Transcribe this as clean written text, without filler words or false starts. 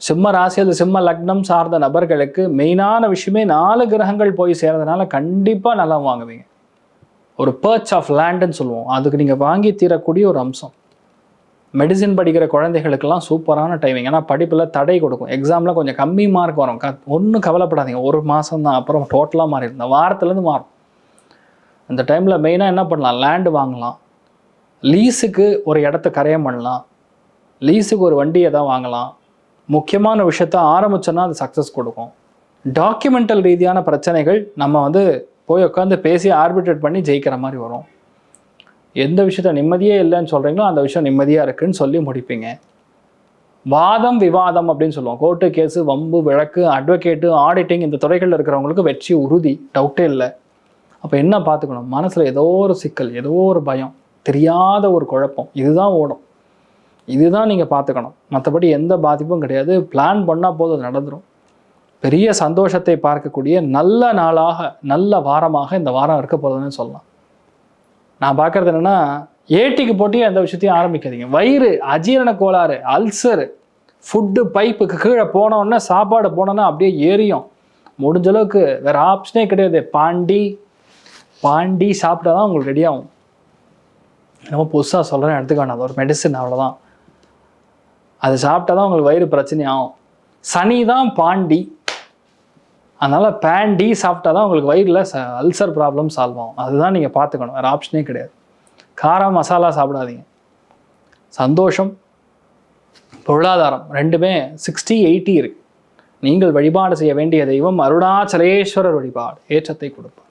சிம்ம ராசி அது சிம்ம லக்னம் சார்ந்த நபர்களுக்கு மெயினான விஷயமே 4 கிரகங்கள் போய் சேர்றதுனால கண்டிப்பாக நல்லா வாங்குவீங்க. ஒரு பர்ச் ஆஃப் லேண்டுன்னு சொல்லுவோம், அதுக்கு நீங்கள் வாங்கி தீரக்கூடிய ஒரு அம்சம். மெடிசின் படிக்கிற குழந்தைகளுக்கெல்லாம் சூப்பரான டைமிங். ஏன்னா படிப்பில் தடை கொடுக்கும், எக்ஸாமில் கொஞ்சம் கம்மி மார்க் வரும். ஒன்றும் கவலைப்படாதீங்க, ஒரு மாதம் தான், அப்புறம் டோட்டலாக மாறிடும். இந்த வாரத்துலேருந்து மாறும். அந்த டைமில் மெயினாக என்ன பண்ணலாம், லேண்டு வாங்கலாம், லீஸுக்கு ஒரு இடத்த கரையம் பண்ணலாம், லீஸுக்கு ஒரு வண்டியை தான் வாங்கலாம். முக்கியமான விஷயத்த ஆரம்பிச்சோன்னா அது சக்ஸஸ் கொடுக்கும். டாக்குமெண்டல் ரீதியான பிரச்சனைகள் நம்ம போய் உட்காந்து பேசி ஆர்பிட்ரேட் பண்ணி ஜெயிக்கிற மாதிரி வரும். எந்த விஷயத்த நிம்மதியே இல்லைன்னு சொல்கிறீங்களோ அந்த விஷயம் நிம்மதியாக இருக்குதுன்னு சொல்லி முடிப்பீங்க. வாதம் விவாதம் அப்படின்னு சொல்லுவோம். கோர்ட்டு கேஸு, வம்பு வழக்கு, அட்வொகேட்டு, ஆடிட்டிங், இந்த துறைகளில் இருக்கிறவங்களுக்கு வெற்றி உறுதி, டவுட்டே இல்லை. அப்போ என்ன பார்த்துக்கணும், மனசில் ஏதோ ஒரு சிக்கல், ஏதோ ஒரு பயம், தெரியாத ஒரு குழப்பம், இதுதான் ஓடும். இதுதான் நீங்கள் பார்த்துக்கணும். மற்றபடி எந்த பாதிப்பும் கிடையாது. பிளான் பண்ணால் போதும், அது நடந்துடும். பெரிய சந்தோஷத்தை பார்க்கக்கூடிய நல்ல நாளாக, நல்ல வாரமாக இந்த வாரம் இருக்க போகுதுன்னு சொல்லலாம். நான் பார்க்குறது என்னென்னா, ஏட்டிக்கு போட்டி எந்த விஷயத்தையும் ஆரம்பிக்காதீங்க. வயிறு அஜீரண கோளாறு, அல்சரு, ஃபுட்டு பைப்புக்கு கீழே போனோன்னா, சாப்பாடு போனோன்னா அப்படியே ஏறியும். முடிஞ்ச அளவுக்கு வேறு ஆப்ஷனே கிடையாது. பாண்டி சாப்பிட்டா தான் உங்களுக்கு ரெடி ஆகும். நம்ம புதுசாக சொல்கிறேன் எடுத்துக்க வேணாம், அது ஒரு மெடிசன், அவ்வளோதான். அது சாப்பிட்டா தான் உங்களுக்கு வயிறு பிரச்சனை ஆகும். சனி தான் பாண்டி, அதனால் பேண்டி சாப்பிட்டா தான் உங்களுக்கு வயிறில் அல்சர் ப்ராப்ளம் சால்வ் ஆகும். அதுதான் நீங்கள் பார்த்துக்கணும், வேறு ஆப்ஷனே கிடையாது. காரம் மசாலா சாப்பிடாதீங்க. சந்தோஷம், பொருளாதாரம் ரெண்டுமே 60-80 இருக்குது. நீங்கள் வழிபாடு செய்ய வேண்டிய தெய்வம் அருணாச்சலேஸ்வரர் வழிபாடு ஏற்றத்தை கொடுப்பார்.